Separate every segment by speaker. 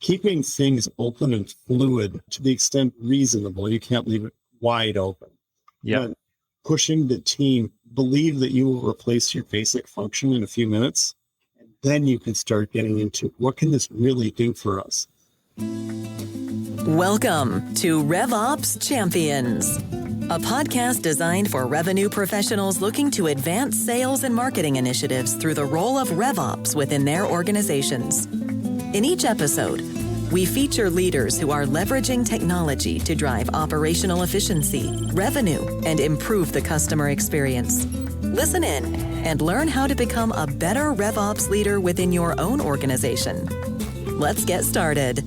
Speaker 1: keeping things open and fluid to the extent reasonable. You can't leave it wide open.
Speaker 2: Yeah.
Speaker 1: But pushing the team, believe that you will replace your basic function in a few minutes. And then you can start getting into what can this really do for us?
Speaker 3: Welcome to RevOps Champions, a podcast designed for revenue professionals looking to advance sales and marketing initiatives through the role of RevOps within their organizations. In each episode, we feature leaders who are leveraging technology to drive operational efficiency, revenue, and improve the customer experience. Listen in and learn how to become a better RevOps leader within your own organization. Let's get started.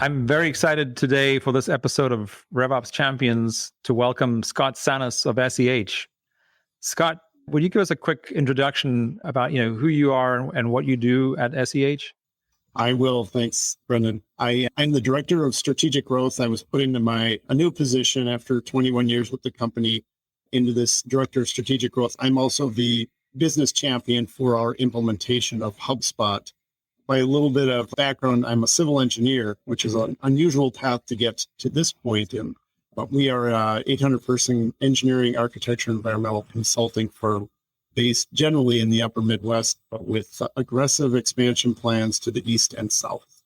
Speaker 2: I'm very excited today for this episode of RevOps Champions to welcome Scott Sanis of SEH. Scott, would you give us a quick introduction about who you are and what you do at SEH?
Speaker 1: I will. Thanks, Brendon. I'm the director of strategic growth. I was put into a new position after 21 years with the company into this director of strategic growth. I'm also the business champion for our implementation of HubSpot. By a little bit of background, I'm a civil engineer, which is an unusual path to get to this point in. But we are an 800-person engineering, architecture, environmental consulting firm based generally in the upper Midwest, but with aggressive expansion plans to the east and south.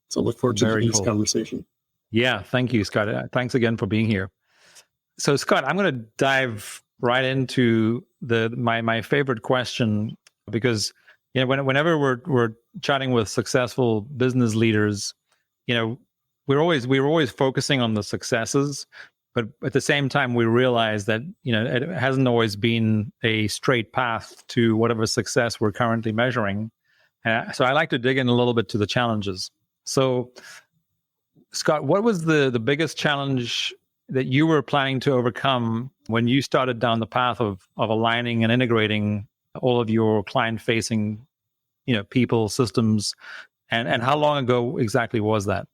Speaker 1: So look forward to today's conversation.
Speaker 2: Yeah, thank you, Scott. Thanks again for being here. So, Scott, I'm going to dive right into my favorite question, because whenever we're chatting with successful business leaders, we're always focusing on the successes. But at the same time, we realize that, it hasn't always been a straight path to whatever success we're currently measuring. So I like to dig in a little bit to the challenges. So, Scott, what was the biggest challenge that you were planning to overcome when you started down the path of aligning and integrating all of your client-facing, people, systems, and how long ago exactly was that?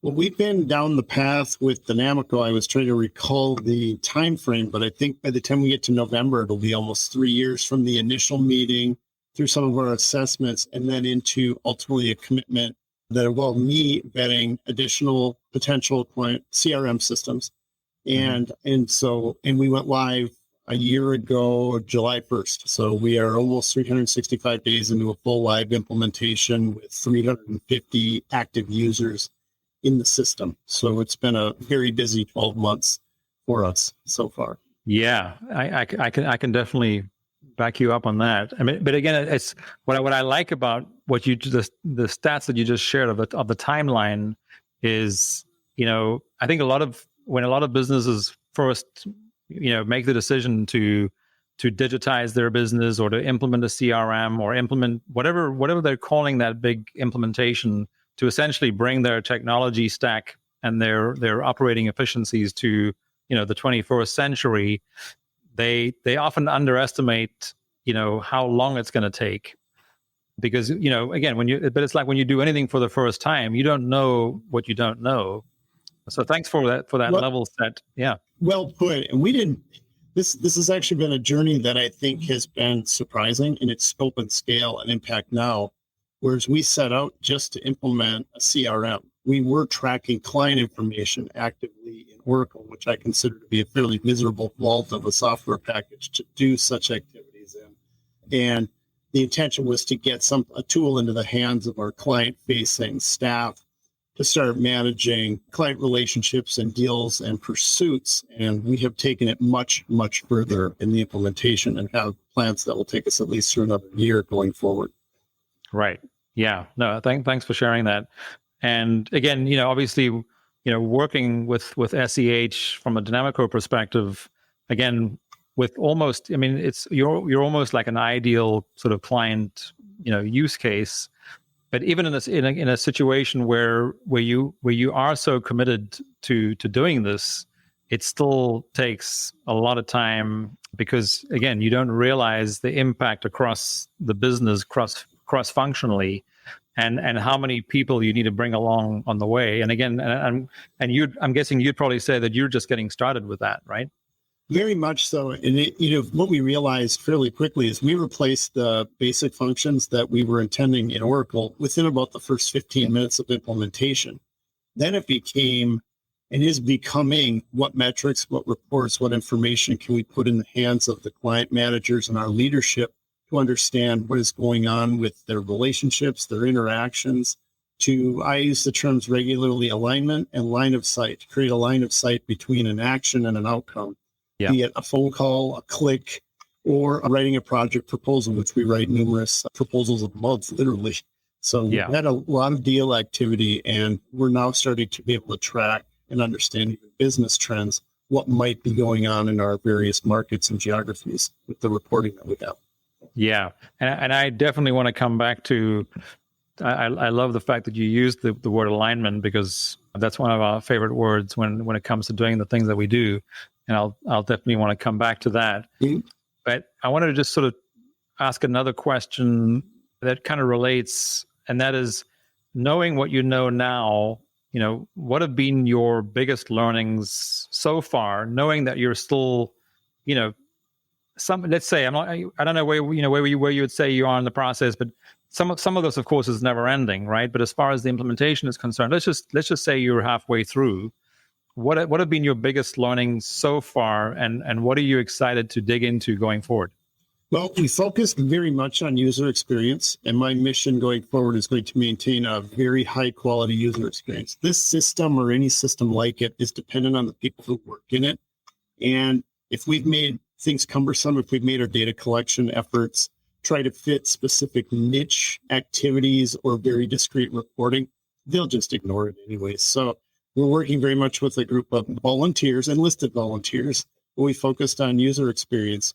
Speaker 1: Well, we've been down the path with Dynamico. I was trying to recall the time frame, but I think by the time we get to November, it'll be almost 3 years from the initial meeting through some of our assessments and then into ultimately a commitment that involved me vetting additional potential client CRM systems. And we went live a year ago, July 1st. So we are almost 365 days into a full live implementation with 350 active users in the system. So it's been a very busy 12 months for us so far.
Speaker 2: Yeah, I can definitely back you up on that. I mean, but again, it's what I like about what the stats that you just shared of the timeline is, I think when a lot of businesses first, make the decision to digitize their business or to implement a CRM or implement whatever they're calling that big implementation, to essentially bring their technology stack and their operating efficiencies to the 21st century, they often underestimate how long it's going to take, because again but it's like when you do anything for the first time, you don't know what you don't know. So thanks for that level set. Yeah,
Speaker 1: well put. And we didn't. This has actually been a journey that I think has been surprising in its scope and scale and impact now. Whereas we set out just to implement a CRM, we were tracking client information actively in Oracle, which I consider to be a fairly miserable vault of a software package to do such activities in. And the intention was to get a tool into the hands of our client-facing staff to start managing client relationships and deals and pursuits. And we have taken it much, much further in the implementation and have plans that will take us at least through another year going forward.
Speaker 2: Right. Yeah. No, thanks for sharing that. And again, obviously, working with SEH from a Dynamico perspective, again, with almost, you're almost like an ideal sort of client, use case. But even in a situation where you are so committed to doing this, it still takes a lot of time, because again, you don't realize the impact across the business, cross-functionally, and how many people you need to bring along on the way. And again, I'm guessing you'd probably say that you're just getting started with that, right?
Speaker 1: Very much so. And what we realized fairly quickly is we replaced the basic functions that we were intending in Oracle within about the first 15 minutes of implementation. Then it became and is becoming what metrics, what reports, what information can we put in the hands of the client managers and our leadership to understand what is going on with their relationships, their interactions. I use the terms regularly alignment and line of sight, to create a line of sight between an action and an outcome, be it a phone call, a click, or writing a project proposal, which we write numerous proposals a month, literally. So we had a lot of deal activity, and we're now starting to be able to track and understand even business trends, what might be going on in our various markets and geographies with the reporting that we have.
Speaker 2: Yeah. And I definitely want to come back to, I love the fact that you used the word alignment, because that's one of our favorite words when it comes to doing the things that we do. And I'll definitely want to come back to that. Mm-hmm. But I wanted to just sort of ask another question that kind of relates, and that is, knowing what you know now, what have been your biggest learnings so far, knowing that you're still, let's say, I don't know where you would say you are in the process, but some of this, of course, is never ending, right? But as far as the implementation is concerned, let's just say you're halfway through. What have been your biggest learnings so far, and what are you excited to dig into going forward?
Speaker 1: Well, we focused very much on user experience, and my mission going forward is going to maintain a very high quality user experience. This system, or any system like it, is dependent on the people who work in it. And if we've made things cumbersome, if we've made our data collection efforts try to fit specific niche activities or very discrete reporting, they'll just ignore it anyway. So we're working very much with a group of volunteers, enlisted volunteers, where we focused on user experience.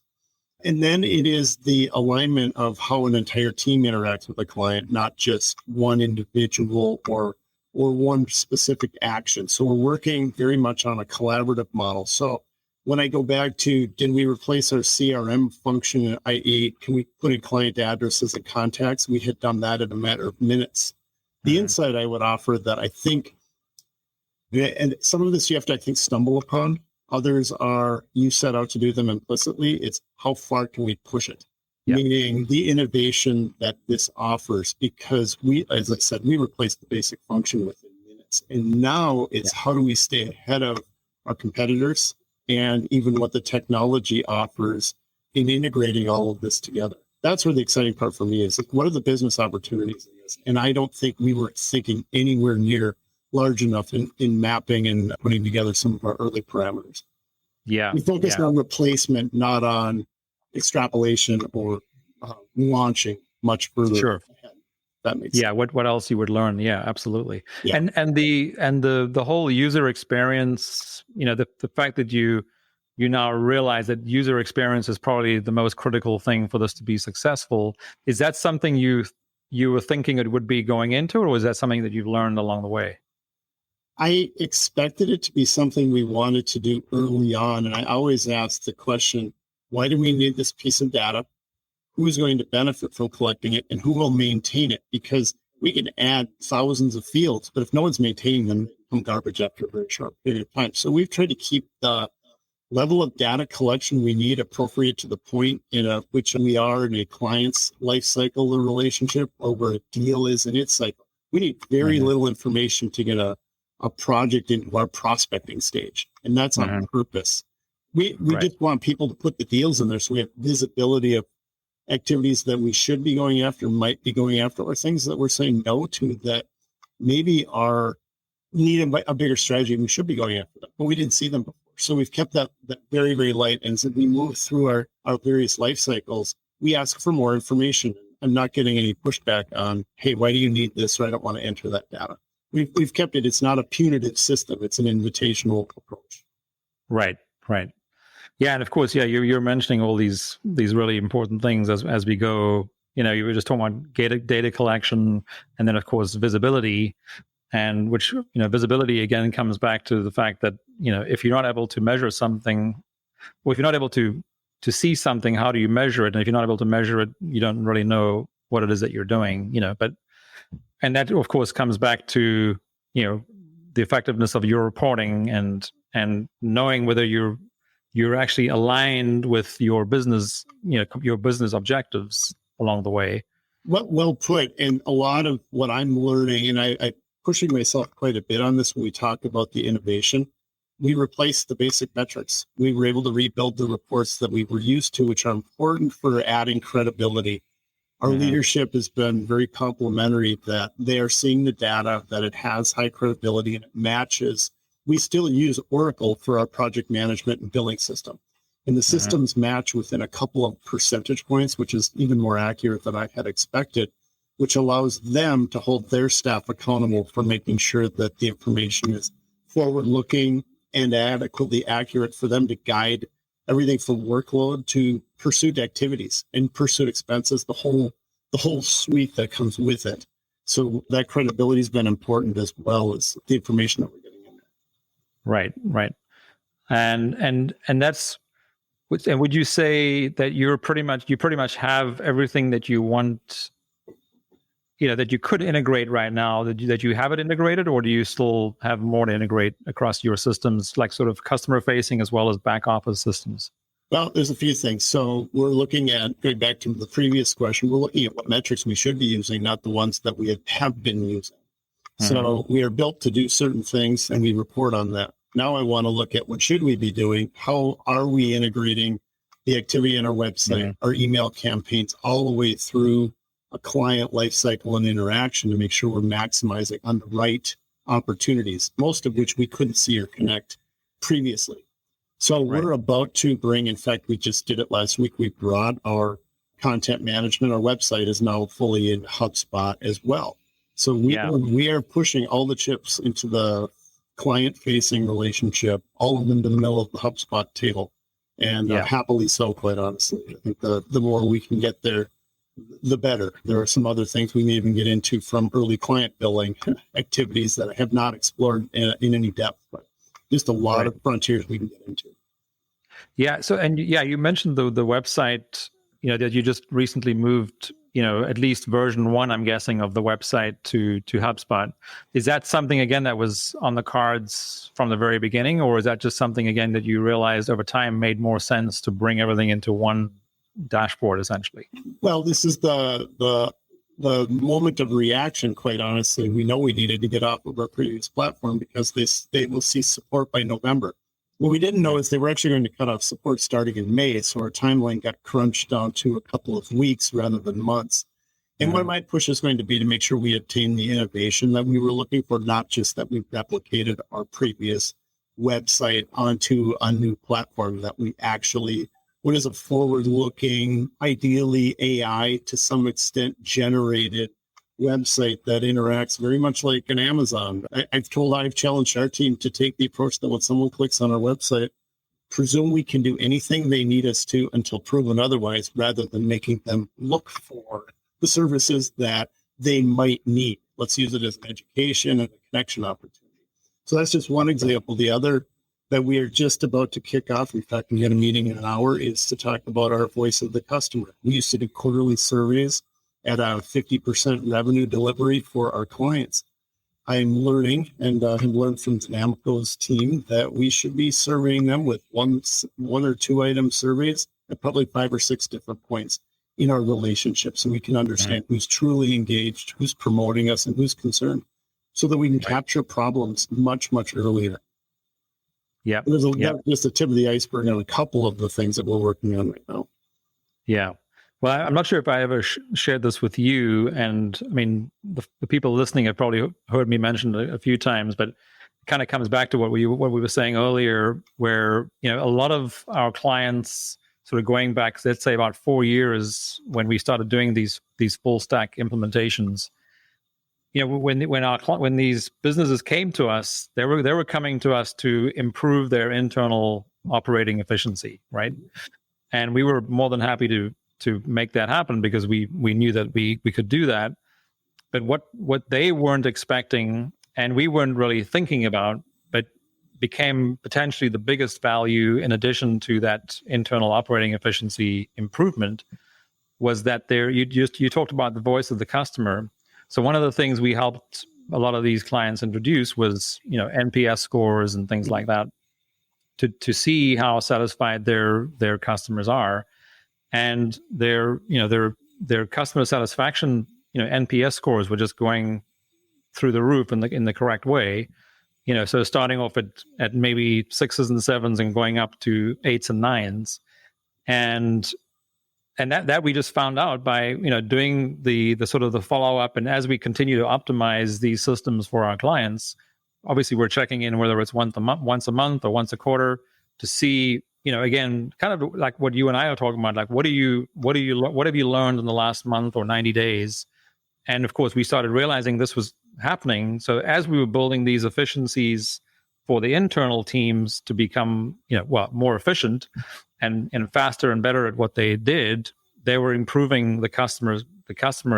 Speaker 1: And then it is the alignment of how an entire team interacts with a client, not just one individual or one specific action. So we're working very much on a collaborative model. So when I go back to, did we replace our CRM function, i.e., can we put in client addresses and contacts? We had done that in a matter of minutes. The insight I would offer that I think, and some of this you have to, I think, stumble upon. Others are, you set out to do them implicitly. It's how far can we push it? Yep. Meaning the innovation that this offers, because we, as I said, we replaced the basic function within minutes. And now it's how do we stay ahead of our competitors and even what the technology offers in integrating all of this together. That's where the exciting part for me is. Like, what are the business opportunities in this? And I don't think we were thinking anywhere near large enough in mapping and putting together some of our early parameters.
Speaker 2: Yeah.
Speaker 1: We focused on replacement, not on extrapolation or launching much further ahead. That makes sense.
Speaker 2: What else you would learn? Yeah, absolutely. Yeah. And the whole user experience, the fact that you now realize that user experience is probably the most critical thing for this to be successful. Is that something you were thinking it would be going into, or was that something that you've learned along the way?
Speaker 1: I expected it to be something we wanted to do early on. And I always asked the question, why do we need this piece of data? Who is going to benefit from collecting it, and who will maintain it? Because we can add thousands of fields, but if no one's maintaining them, they become garbage after a very short period of time. So we've tried to keep the level of data collection we need appropriate to the point in which we are in a client's life cycle or relationship, or where a deal is in its cycle. We need very little information to get a project into our prospecting stage. And that's on purpose. We just want people to put the deals in there so we have visibility of activities that we should be going after, might be going after, or things that we're saying no to that maybe need a bigger strategy and we should be going after them, but we didn't see them before. So we've kept that very, very light. And as we move through our various life cycles, we ask for more information. I'm not getting any pushback on, hey, why do you need this? Or I don't want to enter that data. We've kept it. It's not a punitive system. It's an invitational approach.
Speaker 2: Right. Yeah, and of course, you're mentioning all these really important things as we go. You were just talking about data collection, and then of course visibility, and which visibility again comes back to the fact that if you're not able to measure something, or if you're not able to see something, how do you measure it? And if you're not able to measure it, you don't really know what it is that you're doing. And that, of course, comes back to, the effectiveness of your reporting and knowing whether you're you're actually aligned with your business, your business objectives along the way.
Speaker 1: Well put. And a lot of what I'm learning, and I'm pushing myself quite a bit on this when we talk about the innovation, we replaced the basic metrics. We were able to rebuild the reports that we were used to, which are important for adding credibility. Our leadership has been very complimentary that they are seeing the data, that it has high credibility and it matches. We still use Oracle for our project management and billing system. And the systems match within a couple of percentage points, which is even more accurate than I had expected, which allows them to hold their staff accountable for making sure that the information is forward-looking and adequately accurate for them to guide everything from workload to pursuit activities and pursuit expenses, the whole suite that comes with it. So that credibility has been important as well as the information that we're getting in there.
Speaker 2: Right. And that's, and would you say that you pretty much have everything that you want, that you could integrate right now, that you have it integrated, or do you still have more to integrate across your systems, like sort of customer facing as well as back office systems?
Speaker 1: Well, there's a few things. So we're looking at, going back to the previous question, we're looking at what metrics we should be using, not the ones that we have been using. So we are built to do certain things and we report on that. Now I want to look at what should we be doing? How are we integrating the activity in our website, our email campaigns, all the way through a client lifecycle and interaction to make sure we're maximizing on the right opportunities, most of which we couldn't see or connect previously. So we're about to bring, in fact, we just did it last week. We brought our content management. Our website is now fully in HubSpot as well. So we are pushing all the chips into the client-facing relationship, all of them to the middle of the HubSpot table, and happily so, quite honestly. I think the more we can get there, the better. There are some other things we may even get into from early client billing activities that I have not explored in any depth, but just a lot of frontiers we can get into. Yeah.
Speaker 2: So, and you mentioned the website, that you just recently moved, at least version 1, I'm guessing, of the website to HubSpot. Is that something, again, that was on the cards from the very beginning, or is that just something, again, that you realized over time made more sense to bring everything into one dashboard, essentially?
Speaker 1: Well, this is the moment of reaction, quite honestly. We know we needed to get off of our previous platform because they will cease support by November. What we didn't know is they were actually going to cut off support starting in May, so our timeline got crunched down to a couple of weeks rather than months. And what my push is going to be to make sure we obtain the innovation that we were looking for, not just that we replicated our previous website onto a new platform, that we actually, what is a forward-looking, ideally AI to some extent generated website that interacts very much like an Amazon. I've challenged our team to take the approach that when someone clicks on our website, presume we can do anything they need us to until proven otherwise, rather than making them look for the services that they might need. Let's use it as an education and a connection opportunity. So that's just one example. The other that we are just about to kick off, in fact, we get a meeting in an hour, is to talk about our voice of the customer. We used to do quarterly surveys at a 50% revenue delivery for our clients. I'm learning, and have learned from Dynamico's team, that we should be surveying them with one or two item surveys at probably 5 or 6 different points in our relationship, so we can understand who's truly engaged, who's promoting us, and who's concerned, so that we can capture problems much, much earlier.
Speaker 2: Yeah,
Speaker 1: there's just the tip of the iceberg on a couple of the things that we're working on right now.
Speaker 2: Yeah. Well, I'm not sure if I ever shared this with you, and I mean, the people listening have probably heard me mention it a few times, but it kind of comes back to what we were saying earlier, where a lot of our clients, sort of going back, let's say about 4 years, when we started doing these full stack implementations, when these businesses came to us, they were coming to us to improve their internal operating efficiency, right? And we were more than happy to make that happen, because we knew that we could do that. But what they weren't expecting, and we weren't really thinking about, but became potentially the biggest value in addition to that internal operating efficiency improvement, was that you talked about the voice of the customer. So one of the things we helped a lot of these clients introduce was NPS scores and things like that. to see how satisfied their customers are, and their customer satisfaction, NPS scores were just going through the roof in the correct way. So starting off at maybe 6s and 7s and going up to 8s and 9s, and that we just found out by doing the sort of the follow up, and as we continue to optimize these systems for our clients, obviously we're checking in whether it's once a month or once a quarter to see, again, kind of like what you and I are talking about, like what have you learned in the last month or 90 days, and of course we started realizing this was happening. So as we were building these efficiencies for the internal teams to become, more efficient and faster and better at what they did, they were improving the customer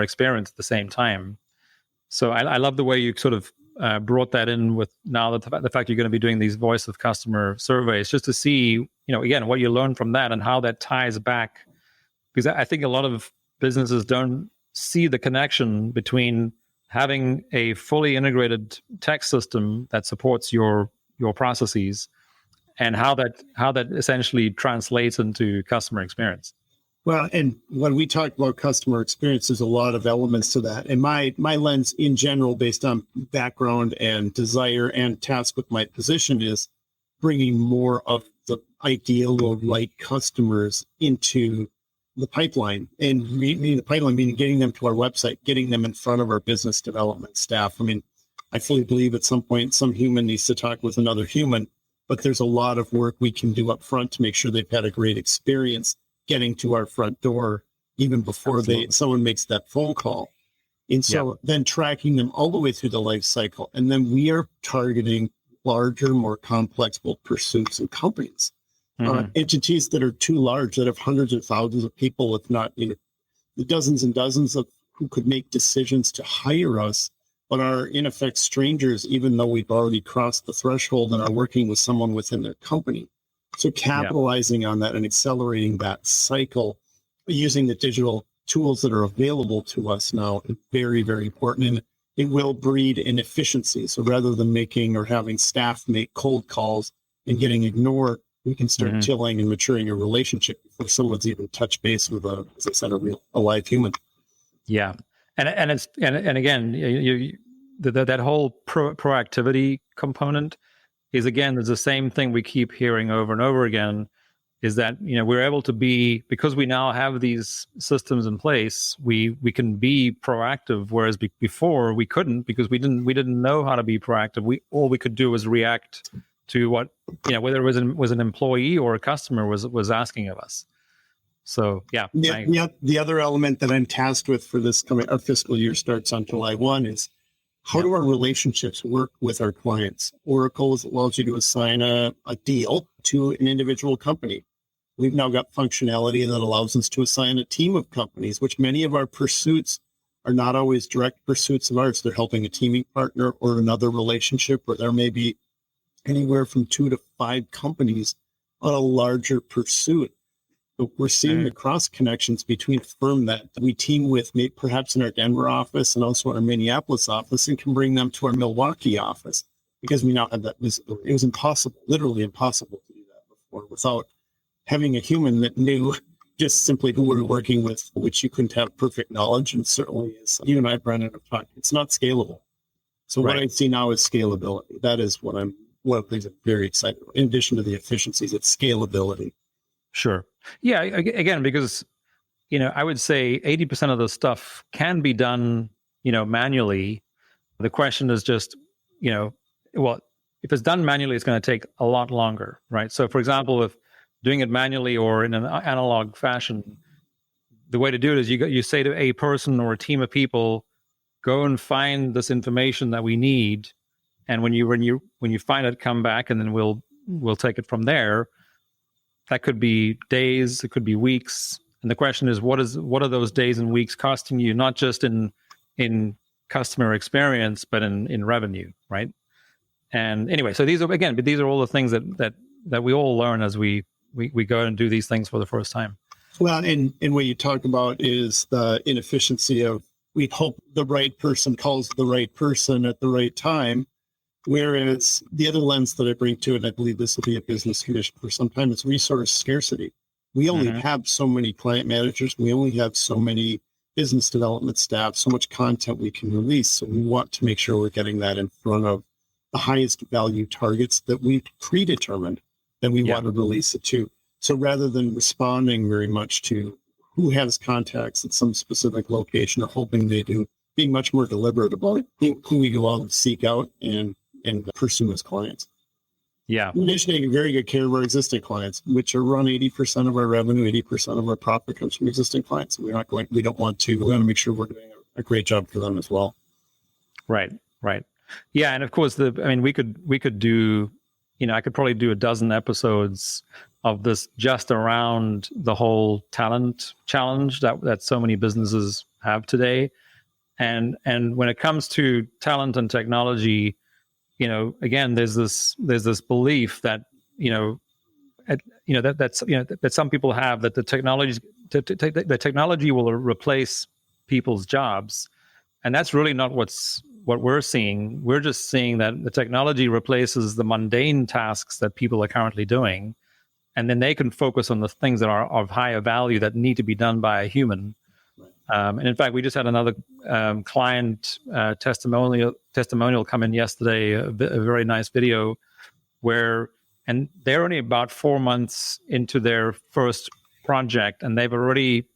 Speaker 2: experience at the same time. So I love the way you sort of brought that in with now the fact you're going to be doing these voice of customer surveys, just to see, again, what you learn from that and how that ties back. Because I think a lot of businesses don't see the connection between having a fully integrated tech system that supports your processes and how that essentially translates into customer experience.
Speaker 1: Well, and when we talk about customer experience, there's a lot of elements to that. And my lens in general, based on background and desire and task with my position, is bringing more of the ideal or right customers into the pipeline. And the pipeline meaning getting them to our website, getting them in front of our business development staff. I mean, I fully believe at some point some human needs to talk with another human, but there's a lot of work we can do up front to make sure they've had a great experience getting to our front door even before someone makes that phone call. And so then tracking them all the way through the life cycle. And then we are targeting larger, more complex both pursuits and companies. Entities that are too large, that have hundreds of thousands of people, if not the dozens and dozens of who could make decisions to hire us, but are in effect strangers, even though we've already crossed the threshold and are working with someone within their company. So capitalizing on that and accelerating that cycle using the digital tools that are available to us now is very, very important. And it will breed inefficiency. So rather than making or having staff make cold calls and getting ignored, we can start tilling and maturing a relationship before someone's even touched base with as I said, a live human.
Speaker 2: Yeah, and again, that whole proactivity component is, again, there's the same thing we keep hearing over and over again, is that we're able to be, because we now have these systems in place, we can be proactive, whereas before we couldn't, because we didn't know how to be proactive. All we could do was react to what, whether it was an employee or a customer was asking of us. So, yeah. The
Speaker 1: other element that I'm tasked with for this our fiscal year starts on July 1 is how do our relationships work with our clients? Oracle allows you to assign a deal to an individual company. We've now got functionality that allows us to assign a team of companies, which many of our pursuits are not always direct pursuits of ours. They're helping a teaming partner or another relationship where there may be anywhere from 2 to 5 companies on a larger pursuit. But we're seeing the cross connections between a firm that we team with, maybe perhaps in our Denver office and also our Minneapolis office, and can bring them to our Milwaukee office because we now have that visibility. It was impossible, literally impossible to do that before without having a human that knew just simply who we were working with, which you couldn't have perfect knowledge. And certainly, as you and I, Brendon, have talked, it's not scalable. So what I see now is scalability. That is one of the things I'm very excited about. In addition to the efficiencies, it's scalability.
Speaker 2: Sure. Yeah. Again, because, I would say 80% of the stuff can be done, manually. The question is just, well, if it's done manually, it's going to take a lot longer, right? So for example, if doing it manually or in an analog fashion, the way to do it is you say to a person or a team of people, go and find this information that we need. And when you find it, come back, and then we'll take it from there. That could be days, it could be weeks. And the question is, what are those days and weeks costing you, not just in customer experience, but in revenue, right? And anyway, so these are all the things that we all learn as we go and do these things for the first time.
Speaker 1: Well, and what you talk about is the inefficiency of, we hope the right person calls the right person at the right time. Whereas the other lens that I bring to it, and I believe this will be a business condition for some time, is resource scarcity. We only have so many client managers. We only have so many business development staff, so much content we can release. So we want to make sure we're getting that in front of the highest value targets that we've predetermined that we want to release it to. So rather than responding very much to who has contacts at some specific location or hoping they do, being much more deliberate about who we go out and seek out and pursue as clients.
Speaker 2: Yeah.
Speaker 1: In addition, taking very good care of our existing clients, which are around 80% of our revenue, 80% of our profit comes from existing clients. We want to make sure we're doing a great job for them as well.
Speaker 2: Right. Yeah. And of course, we could do, I could probably do a dozen episodes of this just around the whole talent challenge that so many businesses have today. And when it comes to talent and technology, again, there's this belief that, that some people have that the technology will replace people's jobs. And that's really not what we're seeing. We're just seeing that the technology replaces the mundane tasks that people are currently doing. And then they can focus on the things that are of higher value that need to be done by a human. And in fact, we just had another client testimonial come in yesterday, a very nice video and they're only about 4 months into their first project, and they've already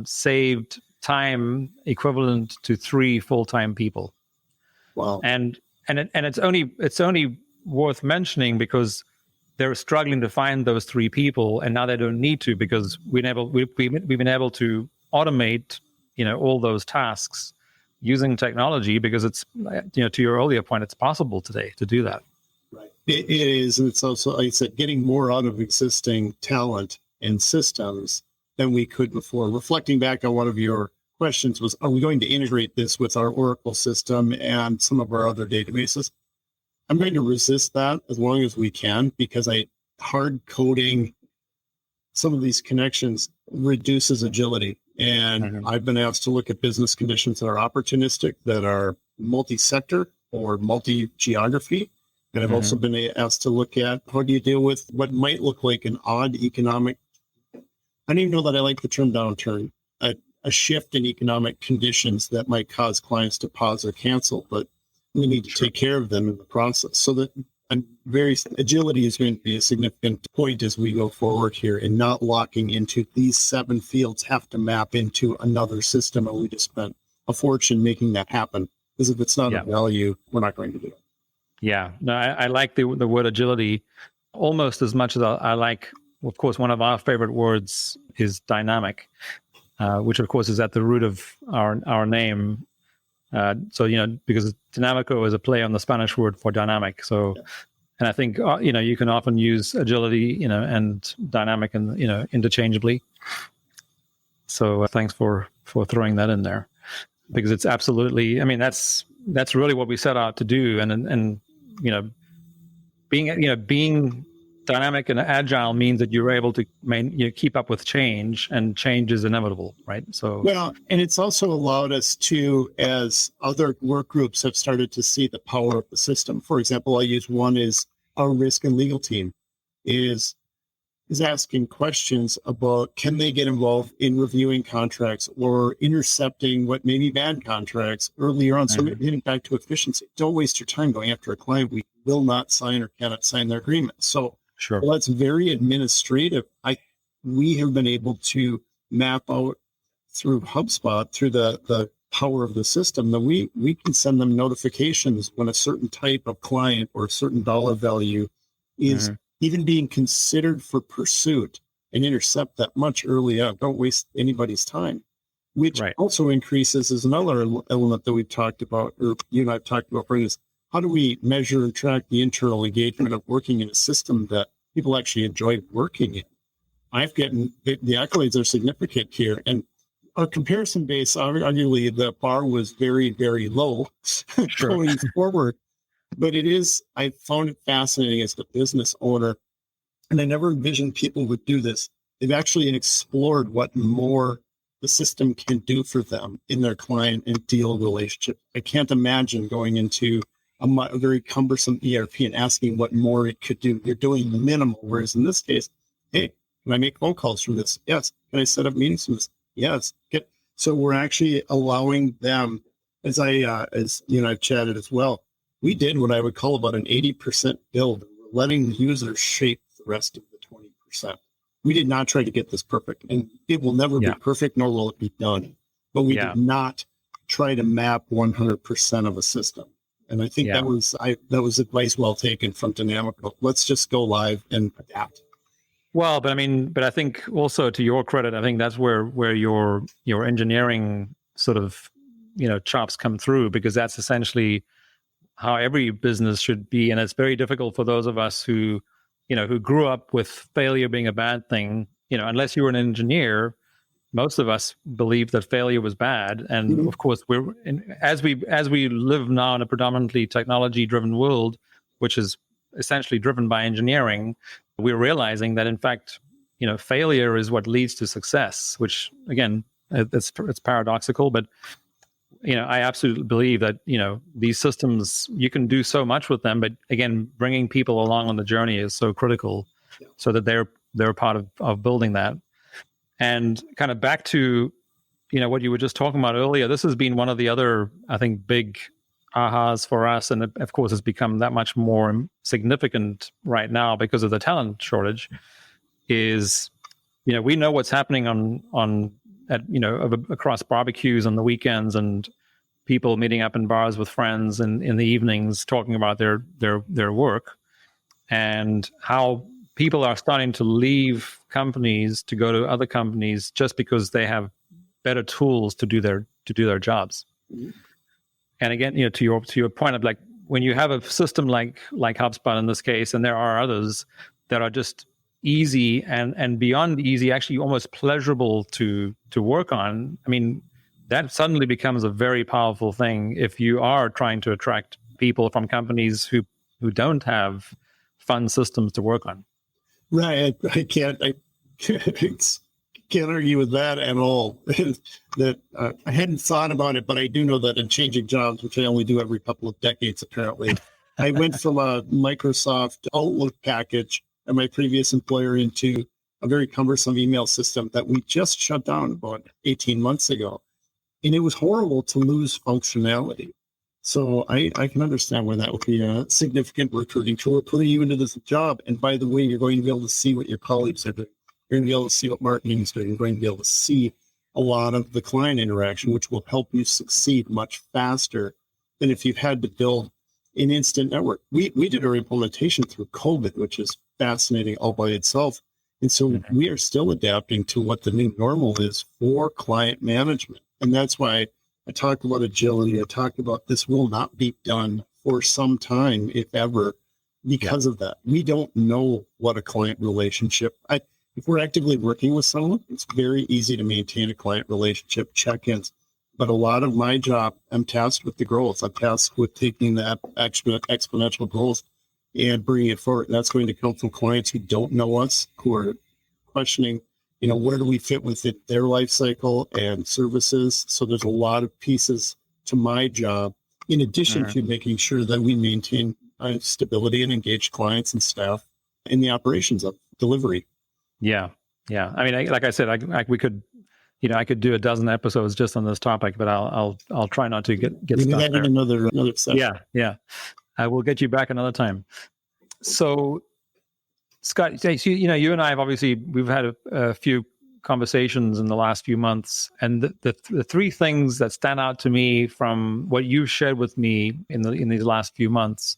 Speaker 2: saved time equivalent to 3 full-time people.
Speaker 1: Wow.
Speaker 2: And it's only worth mentioning because they're struggling to find those 3 people, and now they don't need to because we've been able to automate all those tasks using technology because it's, to your earlier point, it's possible today to do that.
Speaker 1: Right. It is. And it's also, like I said, getting more out of existing talent and systems than we could before. Reflecting back on one of your questions was, are we going to integrate this with our Oracle system and some of our other databases? I'm going to resist that as long as we can, because hard coding some of these connections reduces agility. And I've been asked to look at business conditions that are opportunistic, that are multi-sector or multi-geography. And I've also been asked to look at how do you deal with what might look like an odd economic, I don't even know that I like the term downturn, a shift in economic conditions that might cause clients to pause or cancel, but we need to take care of them in the process. So that agility is going to be a significant point as we go forward here, and not locking into these 7 fields have to map into another system, and we just spent a fortune making that happen. Because if it's not of value, we're not going to do it.
Speaker 2: Yeah, no, I like the word agility almost as much as I like, of course, one of our favorite words is dynamic, which of course is at the root of our name. So, because Dinámico is a play on the Spanish word for dynamic. So, and I think, you can often use agility, and dynamic and, interchangeably. So thanks for throwing that in there, because it's absolutely, that's really what we set out to do. And being dynamic and agile means that you're able to keep up with change, and change is inevitable, right? So
Speaker 1: and it's also allowed us to, as other work groups have started to see the power of the system. For example, I'll use one is our risk and legal team is asking questions about, can they get involved in reviewing contracts or intercepting what may be bad contracts earlier on? So getting back to efficiency, don't waste your time going after a client we will not sign or cannot sign their agreement. So well, that's very administrative. We have been able to map out through HubSpot, through the power of the system, that we can send them notifications when a certain type of client or a certain dollar value is even being considered for pursuit, and intercept that much early on. Don't waste anybody's time, which also increases, is another element that we've talked about, or you and I have talked about, Brendon, is how do we measure and track the internal engagement of working in a system that people actually enjoy working in? I've gotten the accolades are significant here, and our comparison base, arguably the bar was very, very low going forward. But I found it fascinating as a business owner, and I never envisioned people would do this. They've actually explored what more the system can do for them in their client and deal relationship. I can't imagine going into a very cumbersome ERP and asking what more it could do. You're doing minimal. Whereas in this case, hey, can I make phone calls from this? Yes. Can I set up meetings from this? Yes. So we're actually allowing them, as I've chatted as well. We did what I would call about an 80% build. We're letting the users shape the rest of the 20%. We did not try to get this perfect, and it will never be perfect, nor will it be done. But we did not try to map 100% of a system. And I think that was advice well taken from Dynamical. Let's just go live and adapt.
Speaker 2: Well, but I think also to your credit, I think that's where your engineering sort of, chops come through, because that's essentially how every business should be. And it's very difficult for those of us who grew up with failure being a bad thing, unless you were an engineer. Most of us believed that failure was bad, and of course, as we live now in a predominantly technology-driven world, which is essentially driven by engineering, we're realizing that in fact, failure is what leads to success. Which again, it's paradoxical, but I absolutely believe that these systems, you can do so much with them, but again, bringing people along on the journey is so critical, so that they're part of building that. And kind of back to, what you were just talking about earlier, this has been one of the other, I think, big ahas for us. And of course, it's become that much more significant right now because of the talent shortage, is, we know what's happening across barbecues on the weekends and people meeting up in bars with friends and in the evenings talking about their work, and how people are starting to leave companies to go to other companies just because they have better tools to do their jobs. And again, to your point of like, when you have a system like HubSpot in this case, and there are others that are just easy and beyond easy, actually almost pleasurable to work on. I mean, that suddenly becomes a very powerful thing if you are trying to attract people from companies who don't have fun systems to work on.
Speaker 1: Right. I can't argue with that at all. I hadn't thought about it, but I do know that in changing jobs, which I only do every couple of decades, apparently, I went from a Microsoft Outlook package at my previous employer into a very cumbersome email system that we just shut down about 18 months ago. And it was horrible to lose functionality. So I can understand where that would be a significant recruiting tool, putting you into this job. And by the way, you're going to be able to see what your colleagues are doing. You're going to be able to see what marketing is doing. You're going to be able to see a lot of the client interaction, which will help you succeed much faster than if you've had to build an instant network. We did our implementation through COVID, which is fascinating all by itself. And so we are still adapting to what the new normal is for client management. And that's why I talked about agility. I talked about this will not be done for some time, if ever, because of that. We don't know what a client relationship. If we're actively working with someone, it's very easy to maintain a client relationship, check-ins. But a lot of my job, I'm tasked with the growth. I'm tasked with taking that exponential growth and bringing it forward. And that's going to come from clients who don't know us, who are questioning, where do we fit within their life cycle and services? So there's a lot of pieces to my job, in addition to making sure that we maintain stability and engage clients and staff in the operations of delivery. Yeah.
Speaker 2: I mean, like I said, we could, I could do a dozen episodes just on this topic, but I'll try not to get
Speaker 1: Maybe
Speaker 2: stuck
Speaker 1: that
Speaker 2: there.
Speaker 1: in another session.
Speaker 2: Yeah. I will get you back another time. So, Scott, you and I have we've had a few conversations in the last few months, and the three things that stand out to me from what you've shared with me in these last few months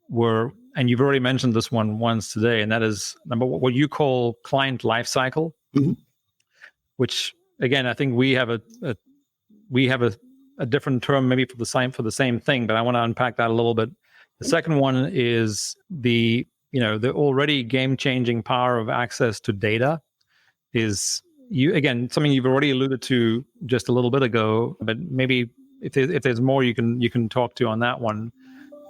Speaker 2: were, and you've already mentioned this one once today, and that is number one, what you call client lifecycle, which again, I think we have a different term maybe for the same thing, but I want to unpack that a little bit. The second one is the already game-changing power of access to data. Is something you've already alluded to just a little bit ago, but maybe if there's more you can talk to on that one.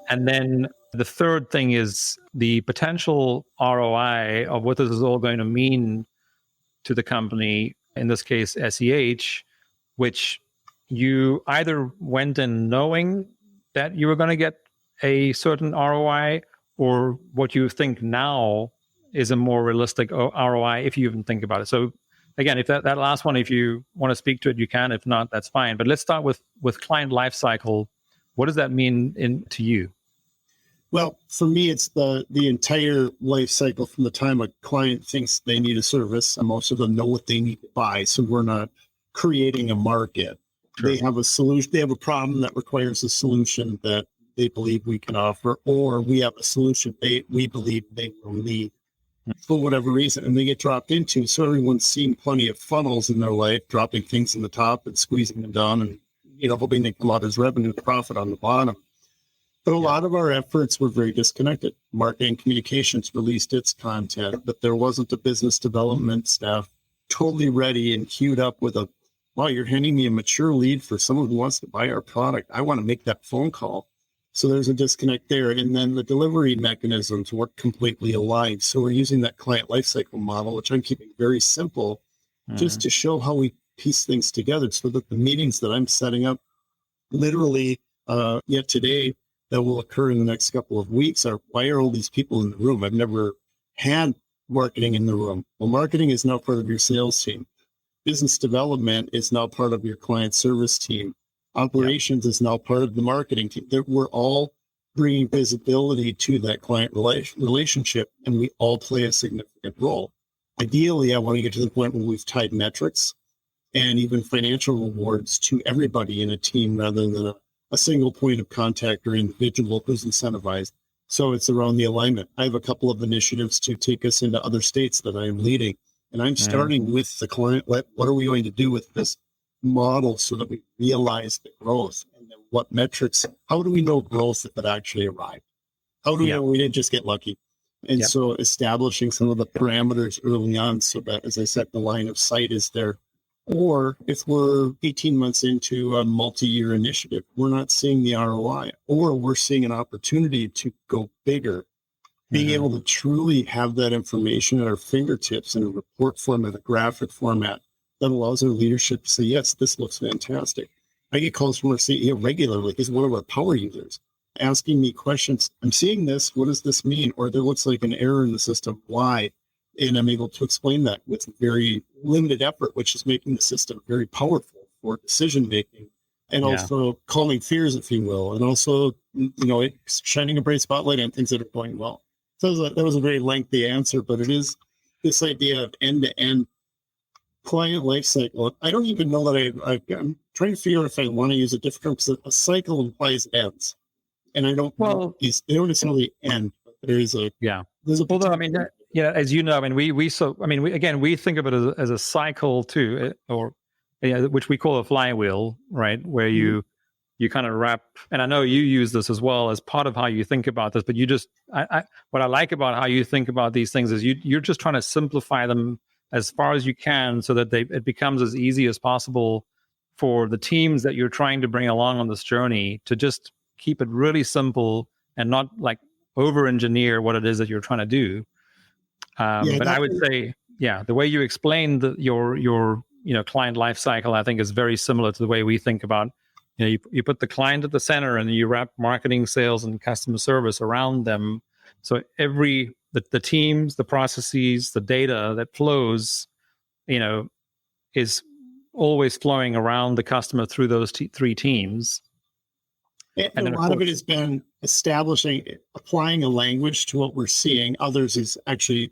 Speaker 2: And then the third thing is the potential ROI of what this is all going to mean to the company, in this case, SEH, which you either went in knowing that you were going to get a certain ROI, or what you think now is a more realistic ROI if you even think about it? So again, if that last one, if you want to speak to it, you can. If not, that's fine. But let's start with client lifecycle. What does that mean to you?
Speaker 1: Well, for me, it's the entire life cycle from the time a client thinks they need a service, and most of them know what they need to buy. So we're not creating a market. Sure. They have a solution. They have a problem that requires a solution that they believe we can offer, or we have a solution we believe they will need for whatever reason, and they get dropped into. So everyone's seeing plenty of funnels in their life, dropping things in the top and squeezing them down, and hoping they come out as revenue and profit on the bottom. But a lot of our efforts were very disconnected. Marketing communications released its content, but there wasn't a business development staff totally ready and queued up with wow, you're handing me a mature lead for someone who wants to buy our product. I want to make that phone call. So there's a disconnect there. And then the delivery mechanisms weren't completely aligned. So we're using that client lifecycle model, which I'm keeping very simple, just to show how we piece things together, so that the meetings that I'm setting up literally yet today that will occur in the next couple of weeks are, why are all these people in the room? I've never had marketing in the room. Well, marketing is now part of your sales team. Business development is now part of your client service team. Operations is now part of the marketing team. We're all bringing visibility to that client relationship, and we all play a significant role. Ideally, I want to get to the point where we've tied metrics and even financial rewards to everybody in a team, rather than a single point of contact or individual who's incentivized. So it's around the alignment. I have a couple of initiatives to take us into other states that I am leading. And I'm starting with the client. What are we going to do with this model so that we realize the growth? And then what metrics? How do we know growth if it actually arrived? How do we know we didn't just get lucky? And so establishing some of the parameters early on, so that, as I said, the line of sight is there. Or if we're 18 months into a multi-year initiative, we're not seeing the ROI, or we're seeing an opportunity to go bigger. Being able to truly have that information at our fingertips in a report format, a graphic format, that allows our leadership to say, yes, this looks fantastic. I get calls from our CEO regularly. He's one of our power users, asking me questions. I'm seeing this. What does this mean? Or there looks like an error in the system. Why? And I'm able to explain that with very limited effort, which is making the system very powerful for decision-making, and also calming fears, if you will, and also, shining a bright spotlight on things that are going well. So that was a very lengthy answer, but it is this idea of end-to-end client life cycle. I don't even know that I'm trying to figure out if I want to use a different term, because a cycle implies ends. And I don't know, they don't necessarily end, but there's a
Speaker 2: although, as you know, we think of it as a cycle too, or which we call a flywheel, right? Where you kind of wrap, and I know you use this as well as part of how you think about this, but what I like about how you think about these things is you're just trying to simplify them as far as you can, so that it becomes as easy as possible for the teams that you're trying to bring along on this journey to just keep it really simple and not like over-engineer what it is that you're trying to do. But I would say, the way you explained your client life cycle, I think, is very similar to the way we think about, you put the client at the center and you wrap marketing, sales, and customer service around them. So the teams, the processes, the data that flows, is always flowing around the customer through those three teams.
Speaker 1: And a lot of it has been applying a language to what we're seeing. Others is actually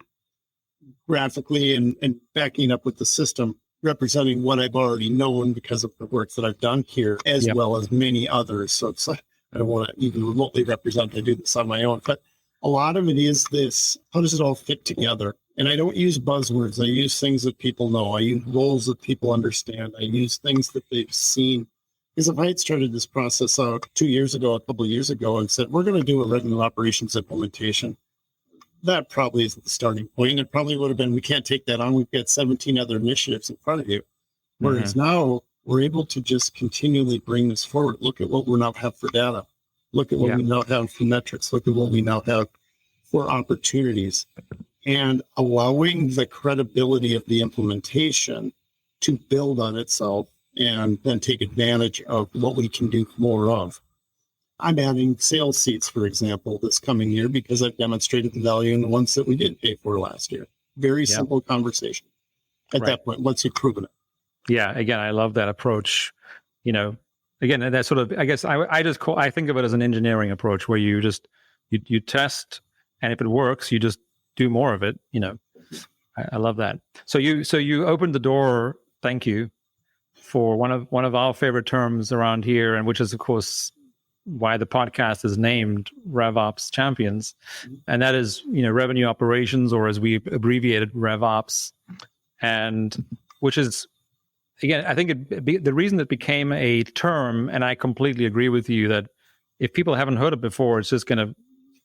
Speaker 1: graphically and backing up with the system, representing what I've already known because of the work that I've done here, as well as many others. So it's like, I don't want to even remotely represent, I do this on my own, but a lot of it is this, how does it all fit together? And I don't use buzzwords. I use things that people know. I use roles that people understand. I use things that they've seen. Because if I had started this process out a couple of years ago, and said, we're going to do a revenue operations implementation, that probably isn't the starting point. It probably would have been, we can't take that on. We've got 17 other initiatives in front of you. Whereas now we're able to just continually bring this forward. Look at what we now have for data. Look at what we now have for metrics. Look at what we now have for opportunities, and allowing the credibility of the implementation to build on itself and then take advantage of what we can do more of. I'm adding sales seats, for example, this coming year because I've demonstrated the value in the ones that we did pay for last year. Very simple conversation at that point, once you've proven it.
Speaker 2: Yeah. Again, I love that approach. Again, that's sort of, I guess I think of it as an engineering approach where you just, you test, and if it works, you just do more of it. I love that. So you opened the door. Thank you for one of our favorite terms around here, and which is of course why the podcast is named RevOps Champions, and that is revenue operations, or as we abbreviated, RevOps, and which is, again, I think the reason it became a term, and I completely agree with you that if people haven't heard it before, it's just going to,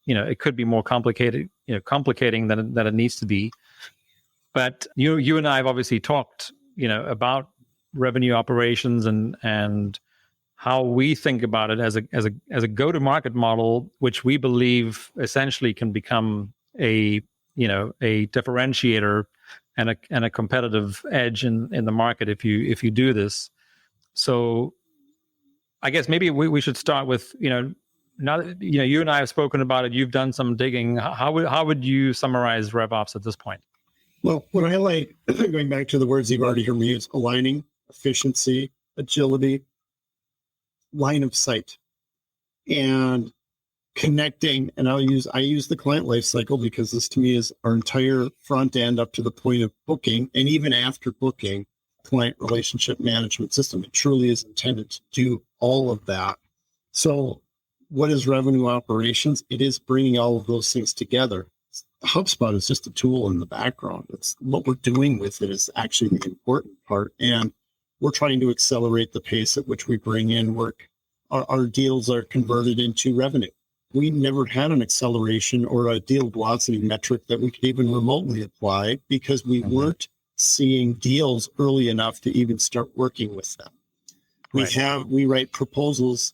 Speaker 2: it could be more complicating than it needs to be. But you and I have obviously talked, about revenue operations and how we think about it as a go-to-market model, which we believe essentially can become a differentiator and a competitive edge in the market if you do this. So I guess maybe we should start with, now that you and I have spoken about it, you've done some digging. How would you summarize RevOps at this point?
Speaker 1: Well, what I like, going back to the words you've already heard me use, aligning, efficiency, agility, line of sight, and connecting. And I use the client lifecycle because this to me is our entire front end up to the point of booking, and even after booking, client relationship management system. It truly is intended to do all of that. So what is revenue operations? It is bringing all of those things together. HubSpot is just a tool in the background. It's what we're doing with it is actually the important part. And we're trying to accelerate the pace at which we bring in work. Our deals are converted into revenue. We never had an acceleration or a deal velocity metric that we could even remotely apply because we weren't seeing deals early enough to even start working with them. We write proposals,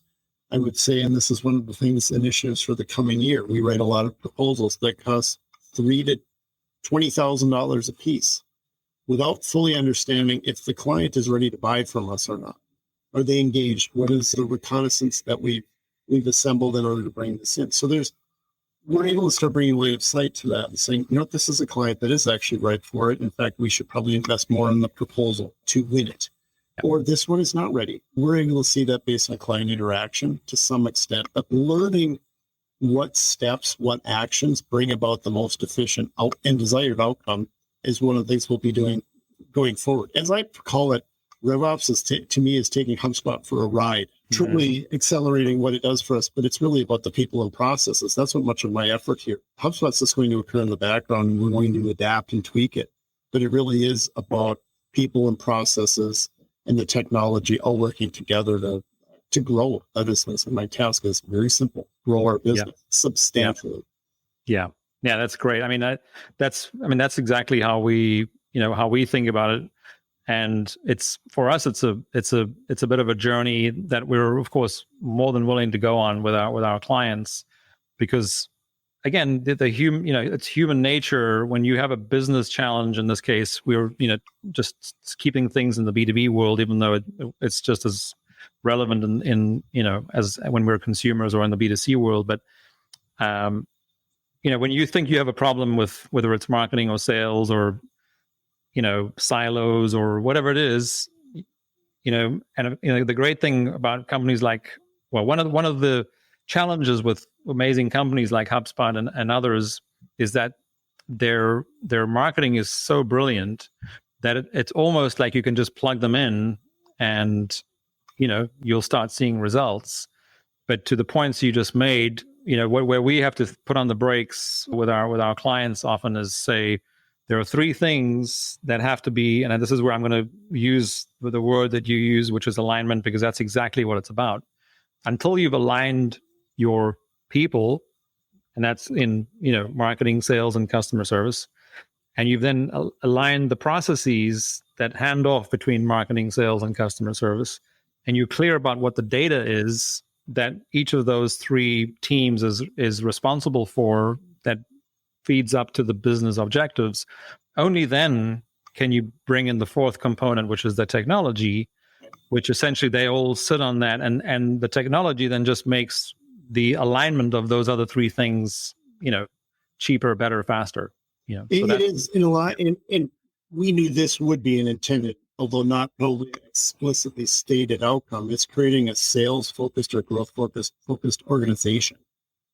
Speaker 1: I would say, and this is one of the initiatives for the coming year. We write a lot of proposals that cost $3,000 to $20,000 a piece without fully understanding if the client is ready to buy from us or not. Are they engaged? What is the reconnaissance that we've assembled in order to bring this in? So we're able to start bringing line of sight to that and saying, this is a client that is actually right for it. In fact, we should probably invest more in the proposal to win it. Or this one is not ready. We're able to see that based on client interaction to some extent, but learning what steps, what actions bring about the most efficient and desired outcome is one of the things we'll be doing going forward. As I call it, RevOps to me is taking HubSpot for a ride, truly accelerating what it does for us, but it's really about the people and processes. That's what much of my effort here. HubSpot's just going to occur in the background, and we're going to adapt and tweak it. But it really is about people and processes and the technology all working together to grow a business. And my task is very simple: grow our business substantially.
Speaker 2: Yeah, that's great. I mean, that's exactly how we think about it. And it's for us, it's a bit of a journey that we're of course more than willing to go on with our clients, because again, the human, it's human nature. When you have a business challenge, in this case, we're just keeping things in the B2B world, even though it's just as relevant in as when we're consumers or in the B2C world. But when you think you have a problem with whether it's marketing or sales or silos or whatever it is, and the great thing about companies like, one of the challenges with amazing companies like HubSpot and others is that their marketing is so brilliant that it's almost like you can just plug them in and you'll start seeing results. But to the points you just made, where we have to put on the brakes with our clients often is say, there are three things that have to be, and this is where I'm going to use the word that you use, which is alignment, because that's exactly what it's about. Until you've aligned your people, and that's in marketing, sales, and customer service, and you've then aligned the processes that hand off between marketing, sales, and customer service, and you're clear about what the data is that each of those three teams is responsible for, that feeds up to the business objectives, only then can you bring in the fourth component, which is the technology, which essentially they all sit on that, and the technology then just makes the alignment of those other three things, cheaper, better, faster.
Speaker 1: It is in a lot, and we knew this would be an intended, although not totally explicitly stated outcome. It's creating a sales-focused or growth-focused organization.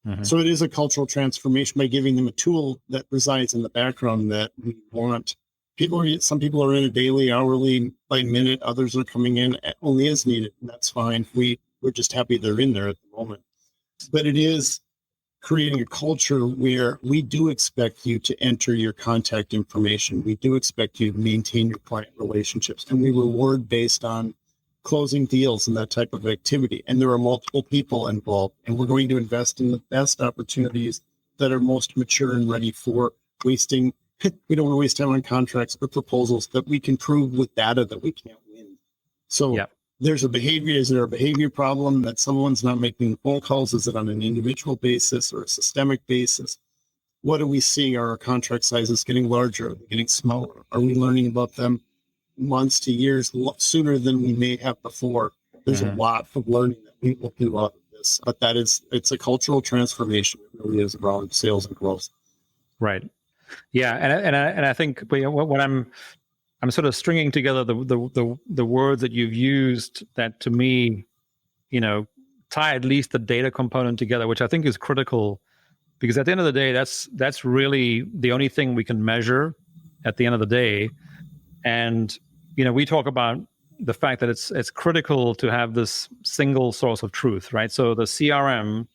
Speaker 2: Mm-hmm.
Speaker 1: So it is a cultural transformation by giving them a tool that resides in the background that we want. Some people are in a daily, hourly, by minute. Others are coming in only as needed, and that's fine. We're just happy they're in there at the moment. But it is creating a culture where we do expect you to enter your contact information. We do expect you to maintain your client relationships, and we reward based on closing deals and that type of activity. And there are multiple people involved, and we're going to invest in the best opportunities that are most mature and ready for wasting. We don't want to waste time on contracts or proposals that we can prove with data that we can't win. So Is there a behavior problem that someone's not making phone calls? Is it on an individual basis or a systemic basis? What are we seeing? Are our contract sizes getting larger? Are they getting smaller? Are we learning about them months to years sooner than we may have before? There's a lot of learning that we will do out of this, but it's a cultural transformation. It really is around sales and growth.
Speaker 2: Right. Yeah. And I think what I'm sort of stringing together the words that you've used that to me, tie at least the data component together, which I think is critical, because at the end of the day, that's really the only thing we can measure at the end of the day. And, we talk about the fact that it's critical to have this single source of truth, right? So the CRM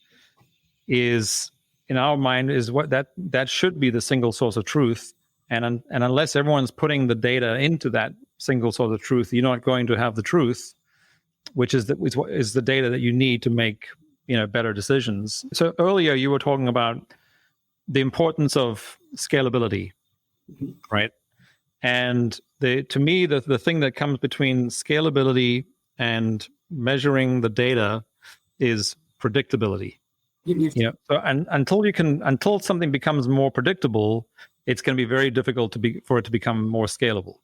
Speaker 2: is, in our mind, is what that should be the single source of truth. And unless everyone's putting the data into that single source of truth, you're not going to have the truth, which is the data that you need to make better decisions. So earlier you were talking about the importance of scalability, right? And to me, the thing that comes between scalability and measuring the data is predictability. So until something becomes more predictable, it's going to be very difficult for it to become more scalable.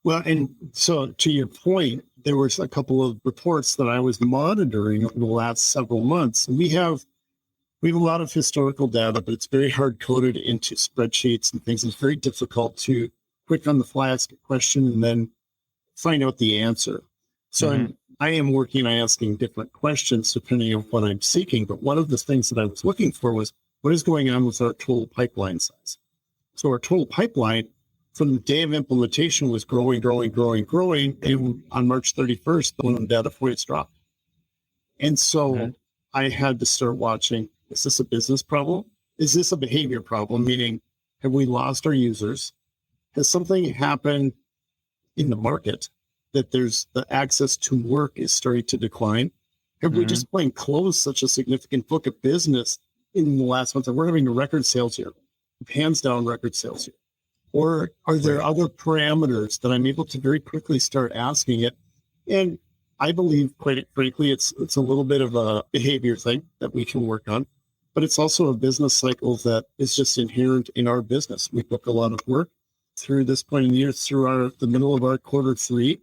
Speaker 1: Well, and so to your point, there was a couple of reports that I was monitoring over the last several months. We have a lot of historical data, but it's very hard coded into spreadsheets and things. It's very difficult to quick on the fly ask a question and then find out the answer. So I am working on asking different questions depending on what I'm seeking. But one of the things that I was looking for was what is going on with our total pipeline size. So our total pipeline from the day of implementation was growing. And on March 31st, one of the data points dropped. And so I had to start watching, is this a business problem? Is this a behavior problem? Meaning, have we lost our users? Has something happened in the market that there's the access to work is starting to decline? Have we just plain closed such a significant book of business in the last month? We're having a record sales year, hands down record sales year. Or are there other parameters that I'm able to very quickly start asking it? And I believe, quite frankly, it's a little bit of a behavior thing that we can work on, but it's also a business cycle that is just inherent in our business. We book a lot of work through this point in the year, through the middle of our quarter three.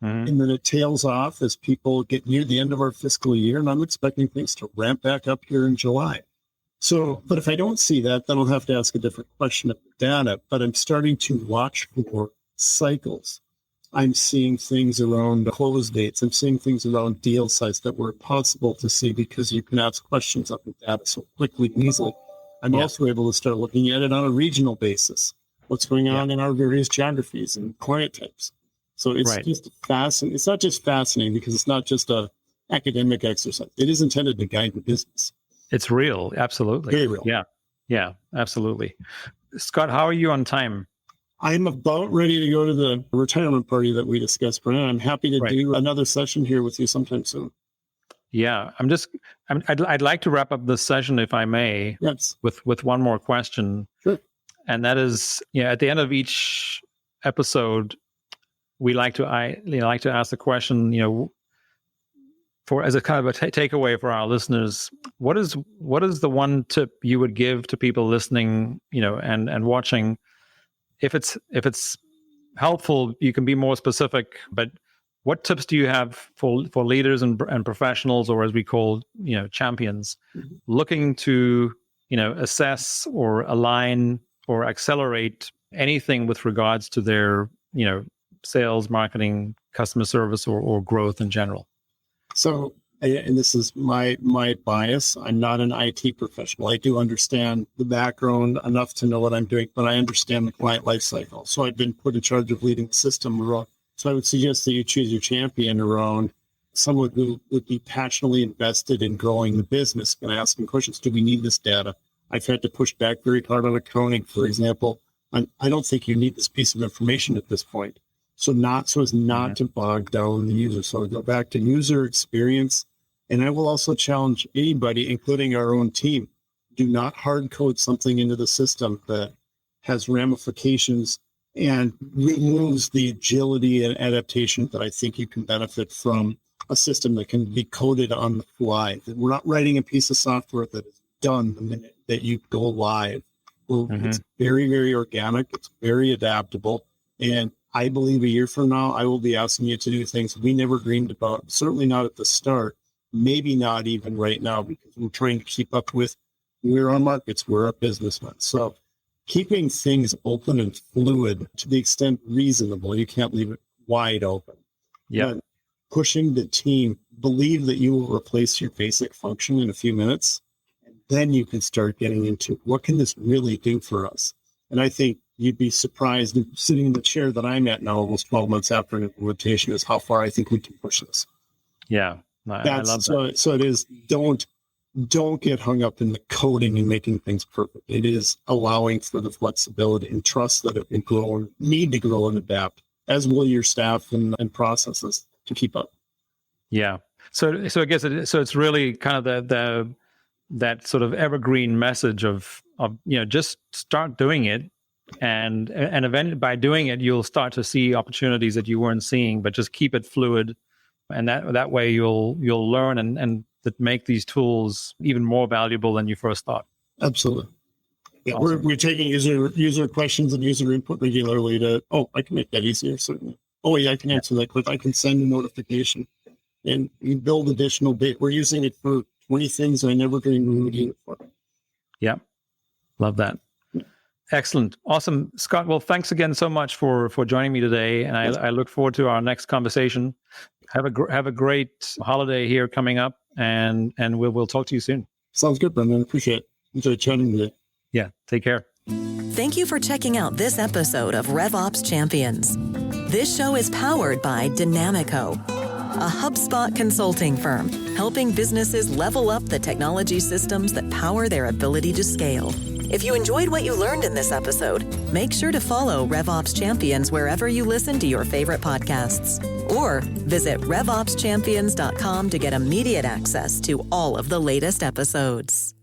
Speaker 1: And then it tails off as people get near the end of our fiscal year. And I'm expecting things to ramp back up here in July. So, but if I don't see that, then I'll have to ask a different question of the data. But I'm starting to watch for cycles. I'm seeing things around close dates. I'm seeing things around deal size that were possible to see because you can ask questions of the data so quickly and easily. I'm also able to start looking at it on a regional basis. What's going on in our various geographies and client types. So it's just fascinating. It's not just fascinating because it's not just a academic exercise. It is intended to guide the business.
Speaker 2: It's real. Absolutely.
Speaker 1: Very real.
Speaker 2: Yeah, absolutely. Scott, how are you on time?
Speaker 1: I'm about ready to go to the retirement party that we discussed, Brendon. I'm happy to do another session here with you sometime soon.
Speaker 2: Yeah, I'd like to wrap up this session, if I may, with one more question.
Speaker 1: Sure.
Speaker 2: And that is, at the end of each episode, I like to ask the question, for as a kind of a takeaway for our listeners, what is the one tip you would give to people listening, and watching? If it's helpful, you can be more specific, but what tips do you have for leaders and professionals, or as we call, champions, looking to, assess or align or accelerate anything with regards to their, sales, marketing, customer service, or growth in general?
Speaker 1: So, and this is my bias, I'm not an IT professional. I do understand the background enough to know what I'm doing, but I understand the client lifecycle. So I've been put in charge of leading the system around. So I would suggest that you choose your champion around someone who would be passionately invested in growing the business and asking questions. Do we need this data? I've had to push back very hard on accounting, for example. I don't think you need this piece of information at this point. So as not to bog down the user. So I go back to user experience. And I will also challenge anybody, including our own team, do not hard code something into the system that has ramifications and removes the agility and adaptation that I think you can benefit from a system that can be coded on the fly. We're not writing a piece of software that is done the minute that you go live. Well, It's very, very organic. It's very adaptable. And I believe a year from now, I will be asking you to do things we never dreamed about, certainly not at the start, maybe not even right now, because we're trying to keep up with where our markets, where our business went. So keeping things open and fluid to the extent reasonable, you can't leave it wide open.
Speaker 2: Yeah.
Speaker 1: But pushing the team, believe that you will replace your basic function in a few minutes, and then you can start getting into what can this really do for us? And I think you'd be surprised, sitting in the chair that I'm at now, almost 12 months after an implementation, is how far I think we can push this.
Speaker 2: Yeah. I love that.
Speaker 1: So it is, don't get hung up in the coding and making things perfect. It is allowing for the flexibility and trust that it will grow and need to grow and adapt, as will your staff and processes to keep up.
Speaker 2: Yeah. So I guess it's really kind of that sort of evergreen message of just start doing it, and eventually by doing it you'll start to see opportunities that you weren't seeing, but just keep it fluid, and that way you'll learn and that make these tools even more valuable than you first thought.
Speaker 1: Absolutely. Yeah,
Speaker 2: Awesome.
Speaker 1: we're taking user questions and user input regularly I can make that easier, certainly. Oh yeah, I can answer that quick. I can send a notification and you build additional data. We're using it for 20 things I never dreamed we would use it for.
Speaker 2: Yeah. Love that. Excellent. Awesome. Scott, well, thanks again so much for joining me today. And I look forward to our next conversation. Have a great holiday here coming up, and we'll talk to you soon.
Speaker 1: Sounds good, Brendon. Appreciate it. Enjoy chatting today.
Speaker 2: Yeah. Take care.
Speaker 3: Thank you for checking out this episode of RevOps Champions. This show is powered by Dynamico, a HubSpot consulting firm, helping businesses level up the technology systems that power their ability to scale. If you enjoyed what you learned in this episode, make sure to follow RevOps Champions wherever you listen to your favorite podcasts. Or visit RevOpsChampions.com to get immediate access to all of the latest episodes.